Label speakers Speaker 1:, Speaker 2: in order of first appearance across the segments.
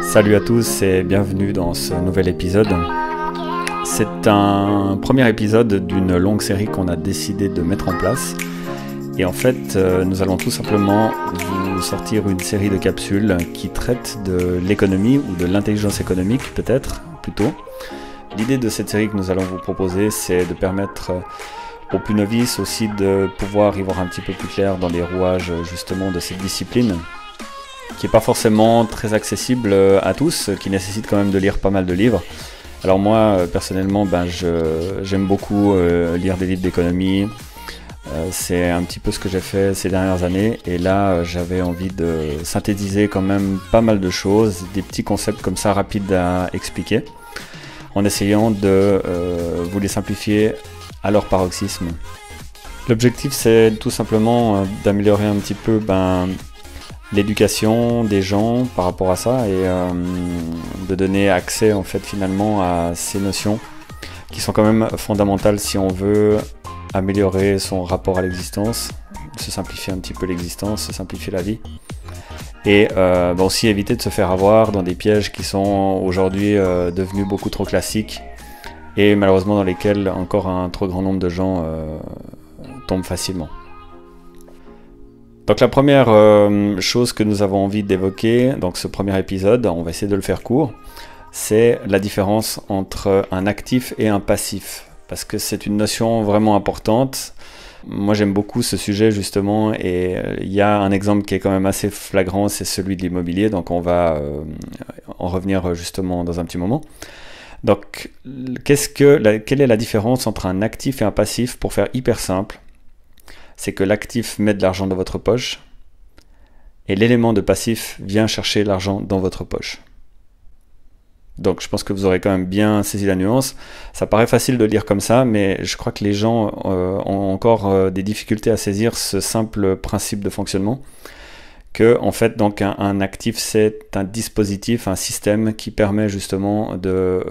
Speaker 1: Salut à tous et bienvenue dans ce nouvel épisode. C'est un premier épisode d'une longue série qu'on a décidé de mettre en place. Et en fait, nous allons tout simplement vous sortir une série de capsules qui traitent de l'économie ou de l'intelligence économique peut-être plutôt. L'idée de cette série que nous allons vous proposer, c'est de permettre aux plus novices aussi de pouvoir y voir un petit peu plus clair dans les rouages justement de cette discipline, qui n'est pas forcément très accessible à tous, qui nécessite quand même de lire pas mal de livres. Alors moi, personnellement, j'aime beaucoup lire des livres d'économie. C'est un petit peu ce que j'ai fait ces dernières années. Et là, j'avais envie de synthétiser quand même pas mal de choses, des petits concepts comme ça rapides à expliquer, en essayant de vous les simplifier à leur paroxysme. L'objectif, c'est tout simplement d'améliorer un petit peu l'éducation des gens par rapport à ça et de donner accès en fait finalement à ces notions qui sont quand même fondamentales si on veut améliorer son rapport à l'existence, se simplifier un petit peu l'existence, se simplifier la vie et aussi éviter de se faire avoir dans des pièges qui sont aujourd'hui devenus beaucoup trop classiques et malheureusement dans lesquels encore un trop grand nombre de gens tombent facilement. Donc la première chose que nous avons envie d'évoquer, donc ce premier épisode, on va essayer de le faire court, c'est la différence entre un actif et un passif, parce que c'est une notion vraiment importante. Moi j'aime beaucoup ce sujet justement, et il y a un exemple qui est quand même assez flagrant, c'est celui de l'immobilier, donc on va en revenir justement dans un petit moment. Donc quelle est la différence entre un actif et un passif? Pour faire hyper simple, c'est que l'actif met de l'argent dans votre poche et l'élément de passif vient chercher l'argent dans votre poche. Donc je pense que vous aurez quand même bien saisi la nuance. Ça paraît facile de lire comme ça, mais je crois que les gens ont encore des difficultés à saisir ce simple principe de fonctionnement. Que en fait, donc un actif, c'est un dispositif, un système qui permet justement de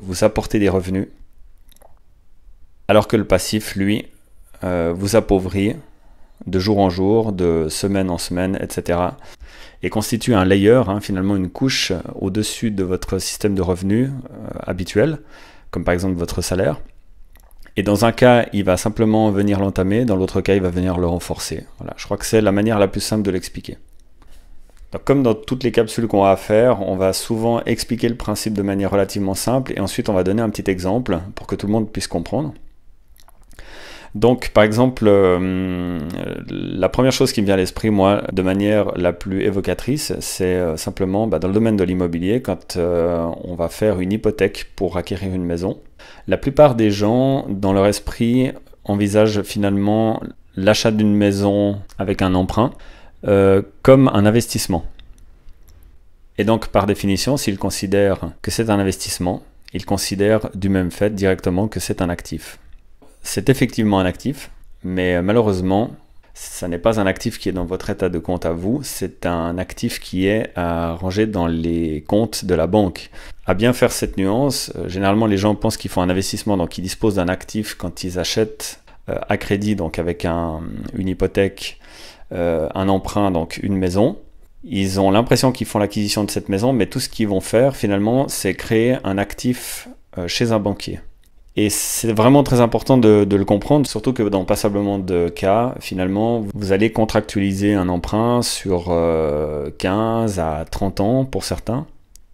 Speaker 1: vous apporter des revenus, alors que le passif, lui, vous appauvrit de jour en jour, de semaine en semaine, etc. et constitue un layer, finalement une couche au-dessus de votre système de revenus habituel, comme par exemple votre salaire. Et dans un cas, il va simplement venir l'entamer, dans l'autre cas, il va venir le renforcer. Voilà, je crois que c'est la manière la plus simple de l'expliquer. Donc, comme dans toutes les capsules qu'on va faire, on va souvent expliquer le principe de manière relativement simple, et ensuite on va donner un petit exemple pour que tout le monde puisse comprendre. Donc par exemple, la première chose qui me vient à l'esprit, moi, de manière la plus évocatrice, c'est simplement dans le domaine de l'immobilier, quand on va faire une hypothèque pour acquérir une maison. La plupart des gens, dans leur esprit, envisagent finalement l'achat d'une maison avec un emprunt comme un investissement. Et donc par définition, s'ils considèrent que c'est un investissement, ils considèrent du même fait directement que c'est un actif. C'est effectivement un actif, mais malheureusement, ça n'est pas un actif qui est dans votre état de compte à vous, c'est un actif qui est à ranger dans les comptes de la banque. À bien faire cette nuance, généralement les gens pensent qu'ils font un investissement, donc ils disposent d'un actif quand ils achètent à crédit, donc avec une hypothèque, un emprunt, donc une maison. Ils ont l'impression qu'ils font l'acquisition de cette maison, mais tout ce qu'ils vont faire finalement, c'est créer un actif chez un banquier. Et c'est vraiment très important de le comprendre, surtout que dans passablement de cas, finalement, vous allez contractualiser un emprunt sur 15 à 30 ans pour certains.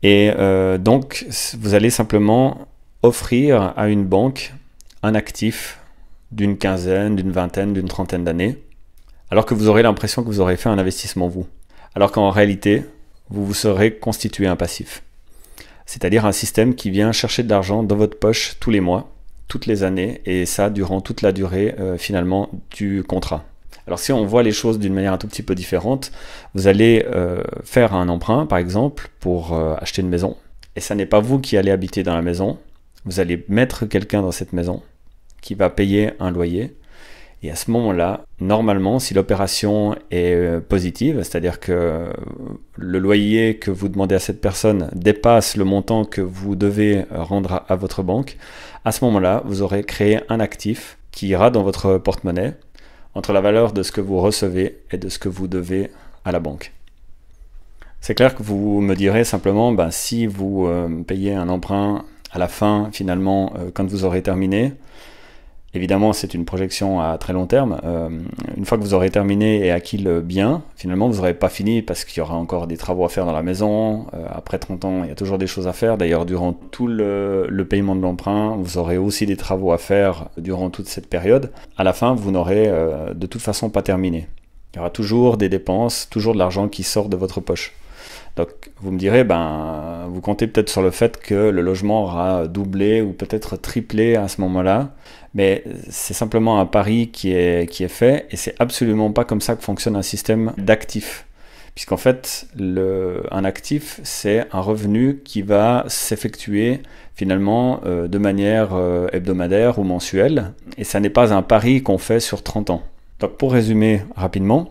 Speaker 1: Et donc, vous allez simplement offrir à une banque un actif d'une quinzaine, d'une vingtaine, d'une trentaine d'années, alors que vous aurez l'impression que vous aurez fait un investissement vous. Alors qu'en réalité, vous vous serez constitué un passif. C'est-à-dire un système qui vient chercher de l'argent dans votre poche tous les mois, toutes les années, et ça durant toute la durée finalement du contrat. Alors si on voit les choses d'une manière un tout petit peu différente, vous allez faire un emprunt par exemple pour acheter une maison, et ça n'est pas vous qui allez habiter dans la maison, vous allez mettre quelqu'un dans cette maison qui va payer un loyer. Et à ce moment-là, normalement, si l'opération est positive, c'est-à-dire que le loyer que vous demandez à cette personne dépasse le montant que vous devez rendre à votre banque, à ce moment-là, vous aurez créé un actif qui ira dans votre porte-monnaie entre la valeur de ce que vous recevez et de ce que vous devez à la banque. C'est clair que vous me direz simplement, ben, si vous payez un emprunt à la fin, finalement, quand vous aurez terminé, évidemment, c'est une projection à très long terme. Une fois que vous aurez terminé et acquis le bien, finalement, vous n'aurez pas fini parce qu'il y aura encore des travaux à faire dans la maison. Après 30 ans, il y a toujours des choses à faire. D'ailleurs, durant tout le paiement de l'emprunt, vous aurez aussi des travaux à faire durant toute cette période. À la fin, vous n'aurez de toute façon pas terminé. Il y aura toujours des dépenses, toujours de l'argent qui sort de votre poche. Donc vous me direz, ben, vous comptez peut-être sur le fait que le logement aura doublé ou peut-être triplé à ce moment-là, mais c'est simplement un pari qui est fait et c'est absolument pas comme ça que fonctionne un système d'actifs. Puisqu'en fait, un actif, c'est un revenu qui va s'effectuer finalement de manière hebdomadaire ou mensuelle et ça n'est pas un pari qu'on fait sur 30 ans. Donc pour résumer rapidement,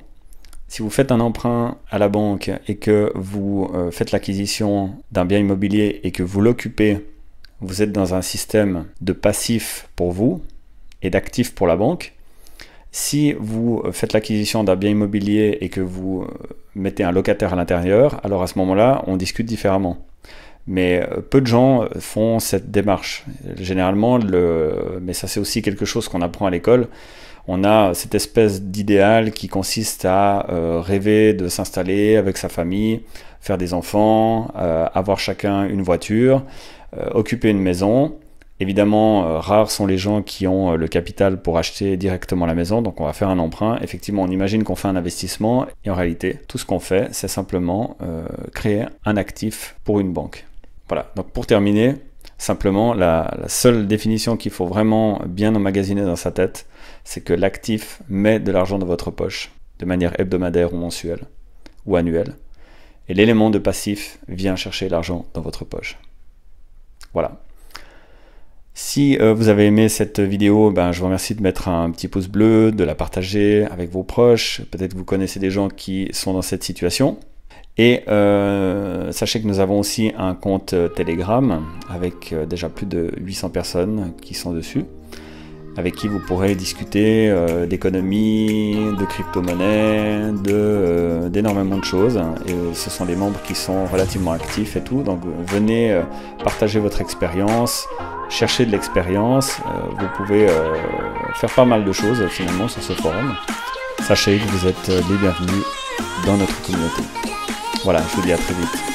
Speaker 1: si vous faites un emprunt à la banque et que vous faites l'acquisition d'un bien immobilier et que vous l'occupez, vous êtes dans un système de passif pour vous et d'actif pour la banque. Si vous faites l'acquisition d'un bien immobilier et que vous mettez un locataire à l'intérieur, alors à ce moment-là, on discute différemment. Mais peu de gens font cette démarche. Généralement, mais ça c'est aussi quelque chose qu'on apprend à l'école, on a cette espèce d'idéal qui consiste à rêver de s'installer avec sa famille, faire des enfants, avoir chacun une voiture, occuper une maison. Évidemment, rares sont les gens qui ont le capital pour acheter directement la maison, donc on va faire un emprunt. Effectivement, on imagine qu'on fait un investissement, et en réalité, tout ce qu'on fait, c'est simplement créer un actif pour une banque. Voilà, donc pour terminer, simplement, la seule définition qu'il faut vraiment bien emmagasiner dans sa tête, c'est que l'actif met de l'argent dans votre poche, de manière hebdomadaire ou mensuelle, ou annuelle, et l'élément de passif vient chercher l'argent dans votre poche. Voilà. Si vous avez aimé cette vidéo, je vous remercie de mettre un petit pouce bleu, de la partager avec vos proches. Peut-être que vous connaissez des gens qui sont dans cette situation. Et sachez que nous avons aussi un compte Telegram avec déjà plus de 800 personnes qui sont dessus, avec qui vous pourrez discuter d'économie, de crypto-monnaie, d'énormément de choses. Et ce sont des membres qui sont relativement actifs et tout. Donc venez partager votre expérience, chercher de l'expérience. Vous pouvez faire pas mal de choses finalement sur ce forum. Sachez que vous êtes les bienvenus dans notre communauté. Voilà, je vous dis à très vite.